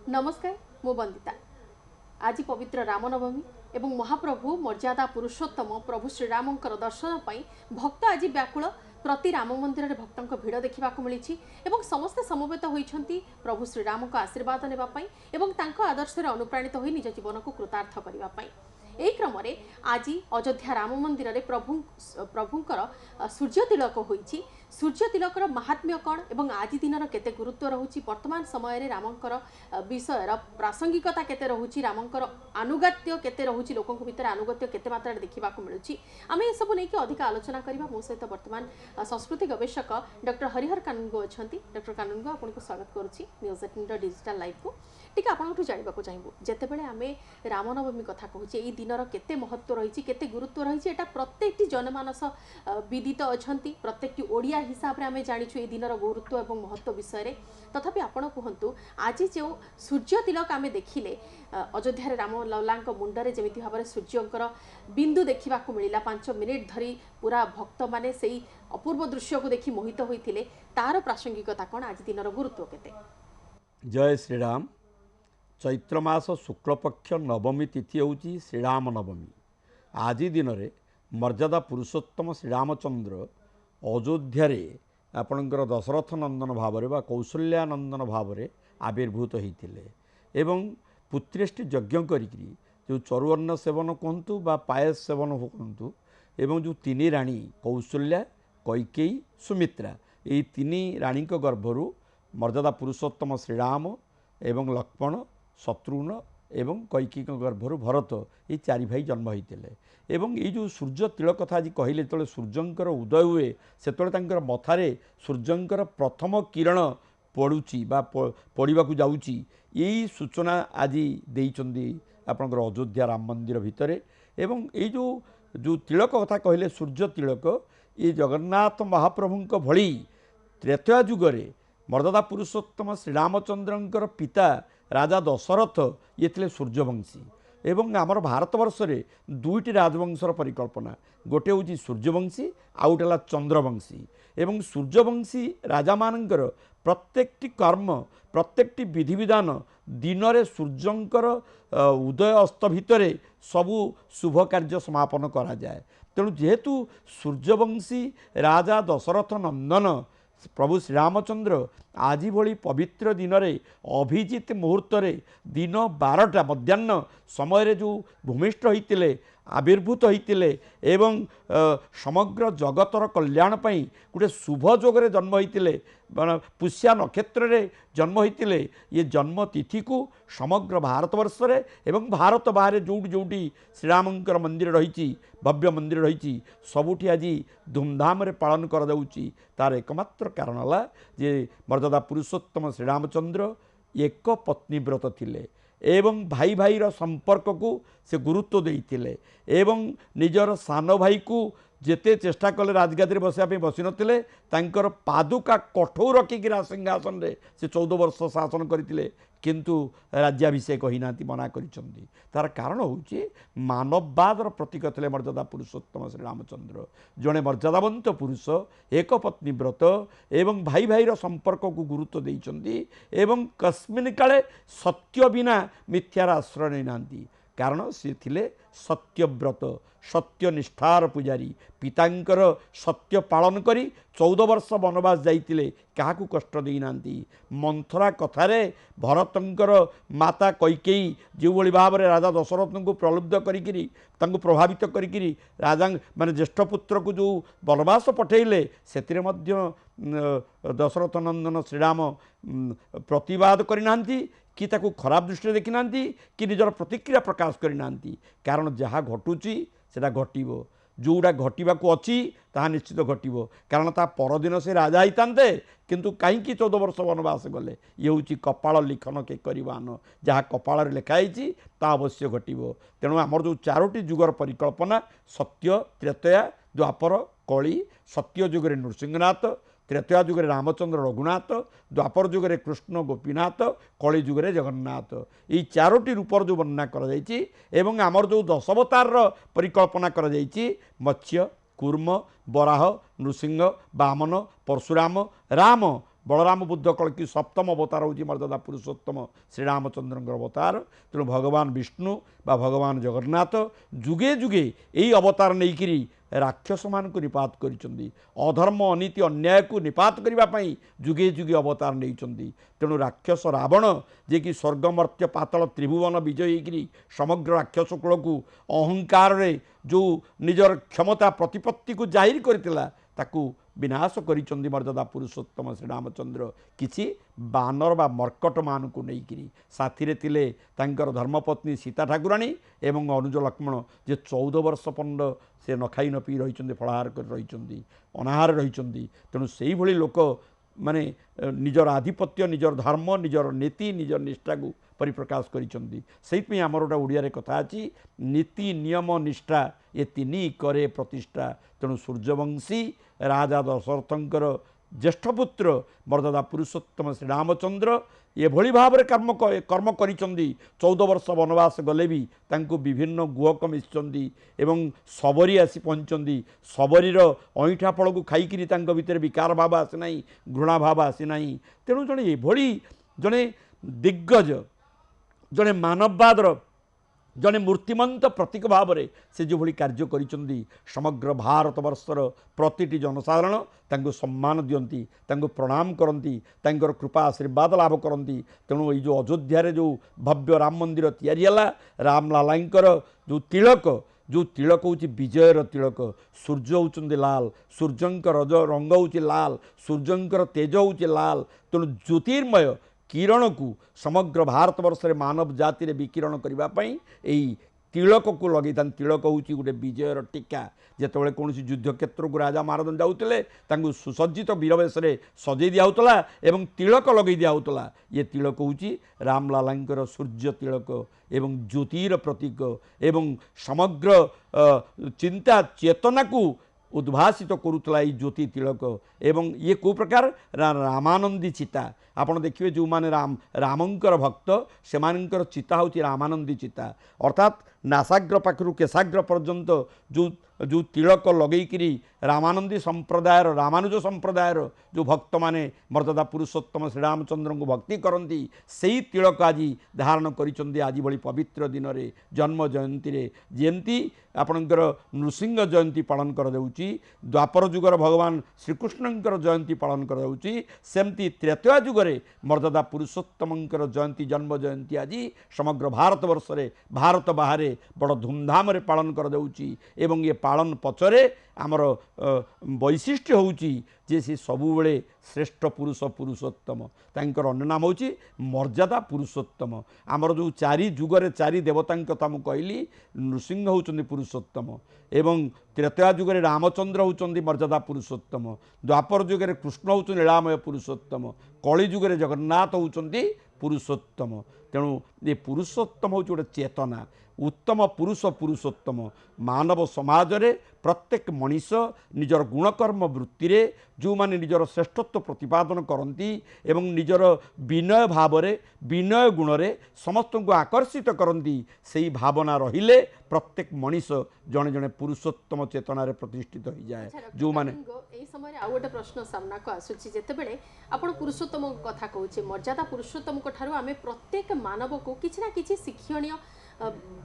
नमस्कार मु वंदिता। आज पवित्र रामनवमी एवं महाप्रभु मर्यादा पुरुषोत्तम प्रभु श्रीरामंकर दर्शन पाई भक्त आज व्याकुल। प्रति राम मंदिर में भक्तों भिड़ देखा मिली एवं समस्ते समवेत होती प्रभु श्रीराम आशीर्वाद नापी आदर्श अनुप्राणित हो निज जीवन को कृतार्थ करने। यही क्रम आज अयोध्या राम मंदिर में प्रभुंकर सूर्य तिलक होईछि। सूर्य तिलकर महात्म्य कौन एवं आज दिन केते गुरुत्व रोचे, वर्तमान समय रामंकर विषय प्रासंगिकता केते रोचे, रामंकर आनुगत्य केते रोचे, लोकों भीतर आनुगत्य केते मात्रा देखा मिलूँ। आम ये सब नहीं अधिक आलोचना करवा। मो सहित वर्तमान संस्कृति गवेषक डॉक्टर हरिहर कानुनगो अच्छा। डॉक्टर कानुनगो आपको स्वागत करुच्ची न्यूज 18 डिजिटल लाइव को। टी आपठू जानवाक चाहबू जितेबाला आम रामनवमी कथा कहूँ ये दिनर केते महत्व रही, केते गुरुत्व रही, एटा प्रत्येक जनमानस विदित अच्छा। प्रत्येक ओडिया हिसाब से आम जाचु ये दिनर गुरुत्व और महत्व विषय। तथापि आपण कहतु आज जो सूर्य तिलक आम देखिले अयोध्या रामलला मुंडरे जमी भाव में सूर्यंकर बिंदु देखा मिलला। 5 मिनिट धरी पूरा भक्त माने से अपूर्व दृश्य को देखि मोहित होइथिले। तार प्रासंगिकता कौन, आज दिनर गुरुत्व केते? जय श्रीराम। चैत्र मास शुक्लपक्ष नवमी तिथि हूँ श्रीराम नवमी। आज दिन में मर्यादा पुरुषोत्तम श्रीरामचंद्र अयोध्या आपणकर दशरथ नंदन भाव में कौशल्यानंदन भाव में आविर्भूत होते एवं पुत्रेष्टि यज्ञ करी जो चरुअन्न सेवन कहतु बा पायस सेवन कहतु एवं जो तीन राणी कौशल्या, कैकेयी, सुमित्रा, ये तीन राणी गर्भरू मर्यादा पुरुषोत्तम श्रीराम एवं लक्ष्मण, शत्रुघ्न एवं कैकेयी गर्भरू भरत, ये 4 भाई जन्म होते एवं ये जो सूर्य तिलक कथा आज कहले जो सूर्यंकर उदय हुए से मथारे सूर्यंकर प्रथम किरण पड़ुची बा पड़वा जाऊँगी, यही सूचना आज देइचंदी आपनकर अयोध्या राम मंदिर भितर। एवं ये जो तिलक कथा कहले सूर्य तिलक, ये जगन्नाथ महाप्रभुंक भली त्रेतया जुगरे मर्यादा पुरुषोत्तम श्रीरामचंद्रंकर पिता राजा दशरथ ये थे सूर्यवंशी एवं आमर भारतवर्ष में 2टी राजवंशर परिकल्पना, गोटे हूँ सूर्यवंशी आउ गोटे चंद्रवंशी। एवं सूर्यवंशी राजा मानकर प्रत्येकटी कर्म प्रत्येकटी विधि विधान दिन में सूर्यंकर उदय अस्त भितर सबू शुभ कार्य समापन करा जाए। तेणु जेहेतु सूर्यवंशी राजा दशरथ नंदन प्रभु श्रीरामचंद्र आज भली पवित्र दिन में अभिजित मुहूर्त दिन 12टा मध्याह्न समय जो भूमिष्ठ होते आविर्भूत होते एवं समग्र जगतर कल्याण पाई गोटे शुभ जोगरे जन्म होते पुष्या नक्षत्र रे जन्म होते। ये जन्म तिथि को समग्र भारतवर्ष रे एवं भारत बाहर जोटी जोटी श्रीरामंकर मंदिर रही, भव्य मंदिर रही, सबुठी आज धूमधाम रे पालन कर जाउची। तार एकमात्र कारण है जे मर्यादा पुरुषोत्तम श्रीरामचंद्र एक पत्नी व्रत थिले एवं भाई भाईर संपर्क को से गुरुत्व देइथिले एवं निजर सान भाई को जेते चेष्टा कले राजगादी बसापी बसी नथिले तांकर पादुका कठोर रखिक सिंहासन रे से 14 वर्ष शासन करथिले, किंतु राज्याभिषेक होना मना करिसंती। तार कारण होउची मानववादर प्रतीक थे मर्यादा पुरुषोत्तम श्रीरामचंद्र, जड़े मर्यादावंत पुरुष, एक पत्नी व्रत एवं भाई भाईर संपर्क को गुरुत्व देइचंती एवं कस्मिन काले सत्य बिना मिथ्यार आश्रय नहीं नांती। कारण सी थिले सत्यव्रत, सत्यनिष्ठार पुजारी, पितांकर सत्य पालन करी 14 वर्ष वनवास जाइतिले, काहाकू कष्ट देई नांती। मंथरा कथारे भरतंकर माता कैकेयी जो भली भाव में राजा दशरथ को प्रलुब्ध करी प्रभावित करी राजा माने ज्येष्ठ पुत्र को जो वनवास पठेले से दशरथ नंदन श्रीराम प्रतिवाद करना कि ताकू खराब दृष्टि देखी ना कि निजर प्रतिक्रिया प्रकाश करना। कारण जहाँ घटुची सेटा घटिबो, जोड़ा घटवा अच्छी ताहा निश्चित घटिबो। कारण ता परदिन से राजा होते किंतु कहीं 14 वर्ष वनवास गले। ये हूँ कपाल लिखन के करवान, जहाँ कपाल लिखाई ता अवश्य घटिबो। तेणु आमर जो 4टी जुगर परिकल्पना सत्य, त्रेतया, द्वापर, कली, सत्य जुगरे नृसिंहनाथ, त्रेतया जुगरे रामचंद्र रघुनाथ, द्वापर जुगरे कृष्ण गोपीनाथ, कली जुगरे जगन्नाथ, ये 4टी रूपर जो वर्णना कर आमर जो 10 अवतार परिकल्पना कर मत्स्य, कूर्म, बराह, नृसिंह, वामन, परशुराम, राम बलराम बुद्ध कल्कि सप्तम अवतार होची मर्यादा पुरुषोत्तम श्रीरामचंद्र अवतार। तेणु भगवान विष्णु बा भगवान जगन्नाथ जुगे जुगे यही अवतार नहींकरी राक्षस मान को निपात करिसंदी, अधर्म अनीति अन्याय को निपात करने जुगे जुगे अवतार नहीं। तेणु राक्षस रावण जे कि स्वर्ग मर्त्य पातल त्रिभुवन विजय होकर समग्र राक्षस कूल को अहंकार रे जो निजर क्षमता प्रतिपत्ति को जाहिर करथिला ताकू विनाश करिसंदी मर्यादा पुरुषोत्तम श्रीरामचंद्र। किछि बानर बा मर्कट मान को नहीं साथी रे थिले तांकर धर्मपत्नी सीता ठाकुराणी एवं अनुज लक्ष्मण जे 14 वर्ष पंड से न खाई न पी रही फलाहार कर रही अनाहार रही। तेणु से भली लोक माने निजर आधिपत्य निजर धर्म निजर नीति निजर निष्ठा को परिप्रकाश करिसें। आमर गोटे ओडिया कथा अच्छी नीति नियम निष्ठा ये तीन करे प्रतिष्ठा। तेणु सूर्यवंशी राजा दशरथंकर ज्येष्ठ पुत्र मर्यादा पुरुषोत्तम श्रीरामचंद्र ये भली भाव कर्म करिसंदी। 14 वर्ष वनवास गले भी तांको विभिन्न गुहक मिशिचंदी एवं सबरी आसी पहुँचंदी। सबरीर अईठा फल को खाईकरी तांको भितर विकार भाव आसी नाही, घृणा भाव आसी नाही। तेणु जड़े ये जड़े दिग्गज जड़े मानववादर जड़े मूर्तिमंत प्रतीक भाव में से जो भली कार्य करिसंदी समग्र भारत वर्षर प्रतिटी जनसाधारण तांको सम्मान दियंती, तांको प्रणाम करती, तांकर कृपा आशीर्वाद लाभ करती। तेणु ये जो अयोध्या रे जो भव्य राम मंदिर तैयारी हला रामलालांकर जो तिलक हूँ विजयर तिलक। सूर्य होउचंदी लाल, सूर्यंकर रंग हूँ लाल, सूर्यंकर तेज हूँ लाल। तेणु ज्योतिर्मय किरण को समग्र भारत वर्ष में मानव जाति रे विकिरण करने यही तिलक को लगे। तिलक हूँ गोटे विजयर टीका। जितेबाला कौन युद्ध क्षेत्र को राजा महाराज जाऊे सुसज्जित वीरवेश सजई दिहला एवं तिलक लगे दिहला। ये तिलक हूँ रामलालांकर सूर्य तिलक एवं ज्योतिर प्रतीक एवं समग्र चिंता चेतना को उद्भासित करुला ज्योति तिलक। एवं ये को प्रकार रामानंदी चिता आपड़ देखिए जो माने रामंकर भक्त सेमानंकर चिता हूँ रामानंदी चिता। अर्थात नासाग्र पाखु केशाग्र पर्यंत जो तिलक लगेकरी रामानंदी संप्रदायर रामानुज संप्रदायर जो भक्त माने मर्यादा पुरुषोत्तम श्रीरामचंद्र को भक्ति करती से तिलक आज धारण करिसंदी। आज भली पवित्र दिन रे जन्म जयंती रे जेमती आपणकर नृसिंह जयंती पालन कर जाउची, द्वापर जुगर भगवान श्रीकृष्णंकर जयंती पालन कर जाउची, सेमती त्रेतया जुगरे मर्यादा पुरुषोत्तमंकर जयंती जन्म जयंती आज समग्र भारत वर्ष रे भारत बाहर बड़ धूमधाम रे पालन कर जाउची। एवं ये पालन पचरे आमर वैशिष्ट्य होउची जे से सबुबले श्रेष्ठ पुरुष पुरुषोत्तम तांकर अन्य नाम होची मर्यादा पुरुषोत्तम। आमर जो चारि जुगरे चारि देवता कथा मु कहली नृसिंह होउचंदी पुरुषोत्तम एवं त्रेतया जुगरे रामचंद्र होउचंदी मर्यादा पुरुषोत्तम, द्वापर जुगरे कृष्ण होउचंदी लीलामय पुरुषोत्तम, कली जुगरे जगन्नाथ होउचंदी पुरुषोत्तम। तेणु ये पुरुषोत्तम हूँ गोटे चेतना उत्तम पुरुष पुरुषोत्तम। मानव समाज रे प्रत्येक मनीष निजर गुणकर्म वृत्ति रे जो माने निजर श्रेष्ठत्व प्रतिपादन करती एवं निजर विनय भाव रे विनय गुण रे समस्त को आकर्षित करती से भावना रहिले प्रत्येक मनीष जड़े जड़े पुरुषोत्तम चेतना रे प्रतिष्ठित हो जाए। जो माने एई समय आ गोटे प्रश्न सामना को आसुची जेतेबेले आपण पुरुषोत्तम कथा कहूचे मर्यादा पुरुषोत्तम को ठारू आमे प्रत्येक मानव को किछि ना किछि शिक्षणीय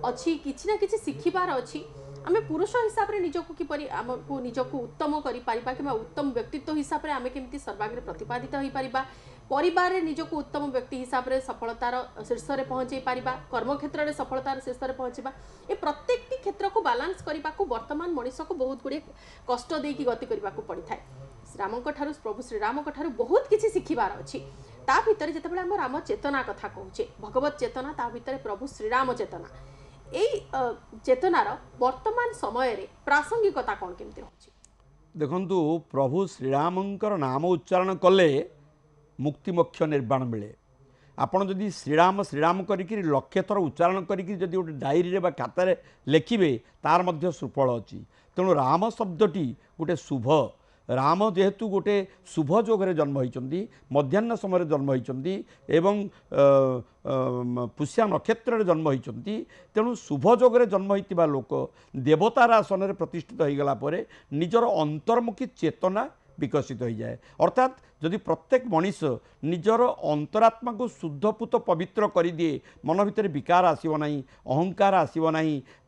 अच्छी किछि ना किछि शिखिबार अच्छी आमे पुरुष हिसाब रे निजको किपरि आमको निजको उत्तम करि परिबा कि उत्तम व्यक्तित्व हिसाब रे आमे केमति सर्वाग्रे प्रतिपादित होई परिबा, परिवार रे निजको उत्तम व्यक्ति हिसाब रे सफलतार शीर्ष रे पहुंचै परिबा, कर्म क्षेत्र रे सफलतार शीर्ष रे पहुंचबा ए प्रत्येक क्षेत्र को बैलेंस करबा को वर्तमान मनुष्य को बहुत गुडे कष्ट देकी गति करबा को पड़ी थाए। रामको ठारू प्रभु श्री राम को ठारू बहुत किछि शिखिबार अछि। ता भितर जेतेबेले हम राम चेतना कथा कहूचे भगवत चेतना ता भितर प्रभु श्रीराम चेतना एई चेतनार वर्तमान समय रे प्रासंगिकता कोन केमति रहछि देखंतु प्रभु श्रीरामंकर नाम उच्चारण कले मुक्ति मोक्ष निर्वाण मिले। आपण जदि श्रीराम श्रीराम करिकि लक्षे थर उच्चारण करिकि जदि गोटे डायरी रे बा खातारे लेखिबे तार मध्य सुफल अछि। तेणु राम शब्दटी गोटे शुभ राम जेहेतु गोटे शुभ जोगरे जन्म होइचंदी मध्याह्न समय जन्म होइचंदी एवं पुष्या नक्षत्र जन्म होइचंदी। तेणु शुभ जोगरे जन्म होइतिबा लोक देवतार आसन रे प्रतिष्ठित होइगला परे निजर अंतर्मुखी चेतना विकसित हो जाए। अर्थात जदि प्रत्येक मनीष निजर अंतरात्मा को शुद्धपूत पवित्र कर दिए, मन भितर विकार आसब ना, अहंकार आसब ना,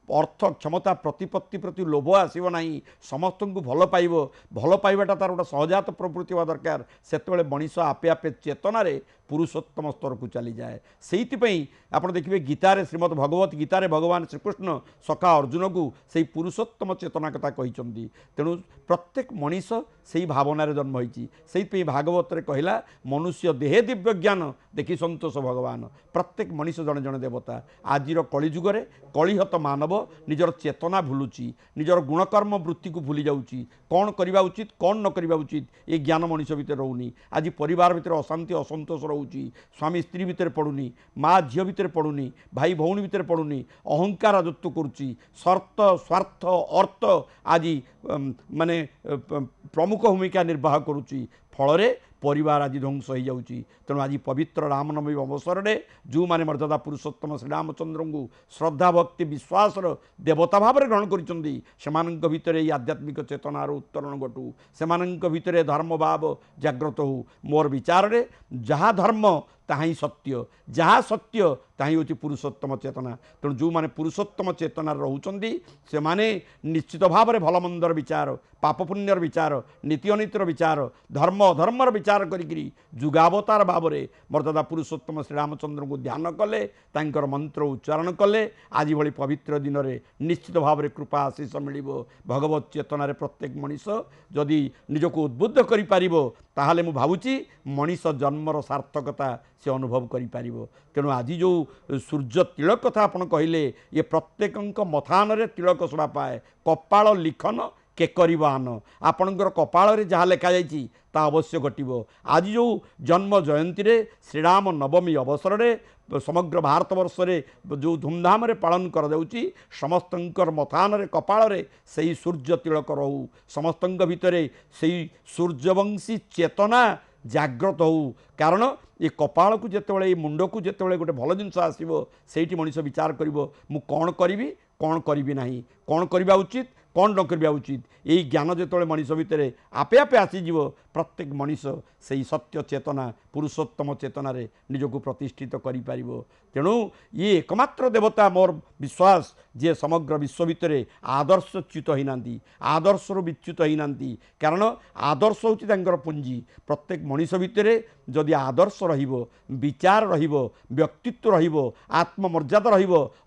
अर्थ क्षमता प्रतिपत्ति प्रति लोभ आसब ना, समस्त को भल पाइब, भल पाइबाटा तार गोटे सहजात प्रवृत्ति होगा दरकार। से मनीष आपे आपे चेतन पुरुषोत्तम स्तर को चली जाए। से आप देखिए गीतार श्रीमद भगवत गीतार भगवान श्रीकृष्ण सखा अर्जुन को से पुरुषोत्तम चेतना कथा कहते। तेणु प्रत्येक मनीष से भावनार जन्म होती। से भागवत कहला मनुष्य देहे दिव्य ज्ञान देखी संतोष भगवान। प्रत्येक मनीष जड़े जड़े देवता। आज कलिजुगे कलिहत मानव निजर चेतना भूलुची, निजर गुणकर्म वृत्ति को भूली जाऊँगी। कौन करवा उचित कौन न करवा उचित ये ज्ञान मनीष भितर रोनी। आज परिवार भितर अशांति असंतोष रोची, स्वामी स्त्री भितर पड़ुनी, माँ झील भितर पड़ुनी, भाई भौणी भितर पड़ुनी, अहंकार राजत्व करुच्ची, शर्त स्वार्थ अर्थ आज माने प्रमुख भूमिका निर्वाह करुच्ची। फल परिवार आज ध्वंस हो जाऊँगी। तेणु आज पवित्र रामनवमी अवसर में जो मैंने मर्यादा पुरुषोत्तम श्रीरामचंद्र को श्रद्धा भक्ति विश्वास देवता भाव में ग्रहण कर भितर आध्यात्मिक चेतनार उत्तरण घटू, से भितर धर्म भाव जाग्रत हो। मोर विचार में जहाँ धर्म ताहा ही सत्य, जहाँ सत्य ताही हूँ पुरुषोत्तम चेतना। तेणु जो मैंने पुरुषोत्तम चेतनार रोचंदी से माने निश्चित भाव में भलमंदर विचार, पाप पुण्यर विचार, नीति अनीतिर विचार, धर्म अधर्मर विचार करी जुगावतार भाव में मर्यादा पुरुषोत्तम श्रीरामचंद्र को ध्यान कले, तांकर मंत्र उच्चारण कले। आज भली पवित्र दिन में निश्चित भाव में कृपा आशीष मिल भगवत चेतनार प्रत्येक मनीष जदि निजक उद्बुद्ध कर मु भावुची मनीष जन्मर सार्थकता से अनुभव करि। तेणु आज जो सूर्य तिलक कथा आपन कहले ये प्रत्येक मथान रे तिलक शोभा पाए। कपाल लिखन के करिबान आपणकर कपाल रे जहाँ लेखा जाइछि ता अवश्य घटिबो। आज जो जन्म जयंती रे श्रीराम नवमी अवसर में समग्र भारत वर्ष रे जो धूमधाम रे पालन कर जाउछि, समस्तंकर मथान रे कपाल रे सही सूर्य तिलक रहू, समस्तंक भितरे सही सूर्यवंशी चेतना जाग्रत हो। कारण ये कपाल को जितेबाला ये मुंड को जितेबाला गोटे भल जिनस आसो से मनीष विचार कर मु कौन करी कौन करी ना, कौन करवा उचित कौन न करवा उचित, यही ज्ञान जिते मनीष भितर आपे आपे आसीज प्रत्येक मनीष से सत्य चेतना पुरुषोत्तम चेतन निजक प्रतिष्ठित कर। तेणु ये एकमात्र देवता मोर विश्वास जे समग्र विश्व भितर आदर्शच्युत होना, आदर्श विच्युत होना। कारण आदर्श हूँ पुंजी। प्रत्येक मनीष भितर जदि आदर्श विचार व्यक्तित्व आत्ममर्यादा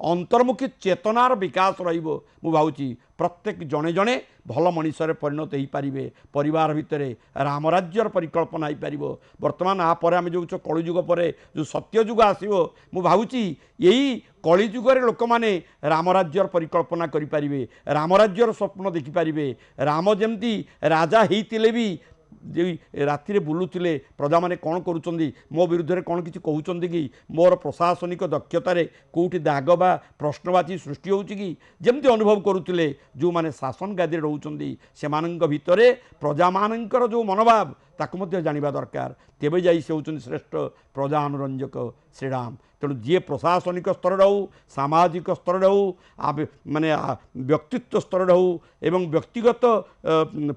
अंतर्मुखी चेतनार विकास मु भावुची प्रत्येक जड़े जड़े भल मनीषरे परिणत हो पारे। परिवार भितर रामराज्यर परिकल्पना हो पार। बर्तमान आपर आम जो कलिजुग पर जो सत्यजुग आसो मु भावुची यही कलिजुगे लोक मैंने रामराज्यर परिकल्पना करें, रामराज्यर स्वप्न देखिपारे। राम जमती राजा होते भी जे राति बुलूले प्रजा मैंने कौन करुँच मो विरुद्ध कौन किसी कहते कि मोर प्रशासनिक दक्षतार कौटी दाग बा प्रश्नवाची सृष्टि होची कि जमती अनुभव करुले जो मैंने शासन गादी रोचंदी से भितर प्रजा मानकर जो मनोभाव ताकू मध्य जानिबा दरकार। तेबे जाई से होचंदी श्रेष्ठ प्रजा अनुरंजक श्रीराम। तेणु जी प्रशासनिक स्तर हो, सामाजिक स्तर हो, माने व्यक्तित्व स्तर हो एवं व्यक्तिगत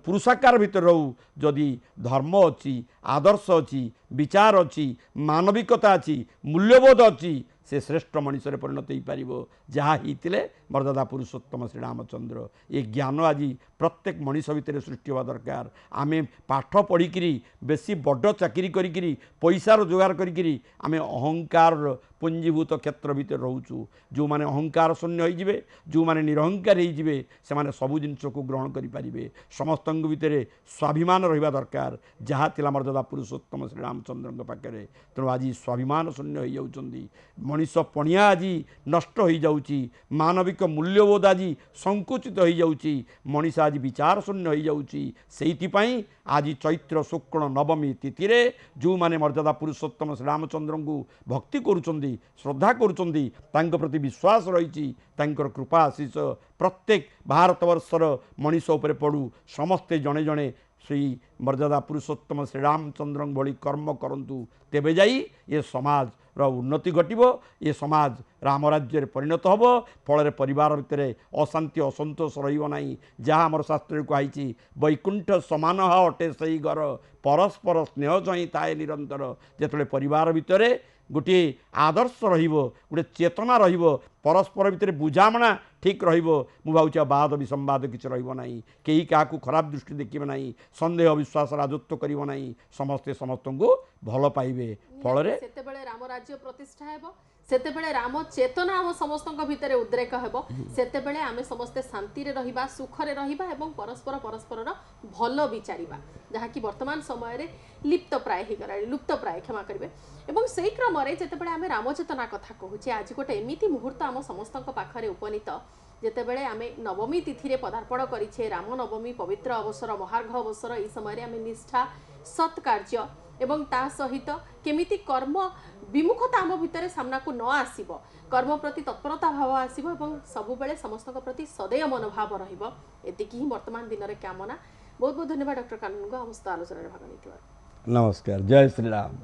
पुरुषाकार भितर हो, जदि धर्म अच्छी आदर्श अच्छी विचार अच्छी मानविकता अच्छी मूल्यबोध अच्छी से श्रेष्ठ मनीष परिणत हो पार जहाँ होते मर्यादा पुरुषोत्तम श्रीरामचंद्र। ये ज्ञान आज प्रत्येक मनीष भितर सृष्टि होगा दरकार। आमे पाठ पढ़ी बेसी बड़ चाकरी करी पैसा रोजगार करी आमे अहंकार पुंजीभूत क्षेत्र भितर रोचु। जो माने अहंकार शून्य होइजिबे, जो माने निरहंकार होइजिबे से माने सबु जिनिस को ग्रहण करि पारिबे। समस्त भितर स्वाभिमान रहिबा दरकार जहाँ थिला मर्यादा पुरुषोत्तम श्रीरामचंद्र पाखे। तेणु आज स्वाभिमान शून्य हो जाउछंदी, मनीष पणिया आज नष्ट हो जाउची, मानविक मूल्यबोध आज संकुचित हो जाउची, मनीष आज विचार शून्य हो जाउची। सेइथिपाई आज चैत्र शुक्ल नवमी तिथि रे जो माने मर्यादा पुरुषोत्तम श्रीरामचंद्र को भक्ति करुचंदी श्रद्धा करुचंदी तांको प्रति विश्वास रही तांकर कृपा आशीष प्रत्येक भारतवर्षर मनीष उपर पड़ू। समस्ते जड़े जड़े श्री मर्यादा पुरुषोत्तम श्रीरामचंद्र भली कर्म करंतु तेबे जाई ये समाज उन्नति घटब ये समाज राम राज्य परिणत हम फल परिवार भितर अशांति असंतोष रही जहाँ आम शास्त्र कही वैकुंठ समान अटे से घर परस्पर स्नेह चाही थाए निरंतर जिते परिवार भितर गोटे आदर्श रोटे चेतना परस्पर भितर बुझामणा ठीक रुझे बाद विसंवाद किसी रही कहीं क्या खराब दृष्टि देखिए ना सन्देह विश्वास राजत्व करना समस्ते समस्त को भल पाइबे फल राम राज्य प्रतिष्ठा हेबो सेतेबेले राम चेतना आम समस्त भितर उद्रेक हेबो सेतेबेले आमे समस्ते शांति रे रहिबा सुख रे रहिबा एवं परस्पर परस्पर भल विचारिबा जहाँ कि वर्तमान समय रे लिप्त प्राय हो गला लुप्त प्राय क्षमा करेंगे एवं से क्रम जितेबाला आम राम चेतना कथा कहूचे आज गोटे एमती मुहूर्त आम समस्त पाखरे उपनीत जितेबले आम नवमी तिथि रे पदार्पण करिछे राम नवमी पवित्र अवसर महार्घ अवसर यह समय आम निष्ठा सत्कार्य एवं ता सहित केमिति कर्म विमुखता आम भितर सामना को न आसीबो कर्म प्रति तत्परता भाव आसीबो एवं सबुबेले समस्त प्रति सदैव मनोभाव रहिबो एतिकी ही वर्तमान दिन में कामना बहुत बहुत धन्यवाद डॉक्टर कानून को आम आलोचना भाग नहीं। नमस्कार जय श्री राम।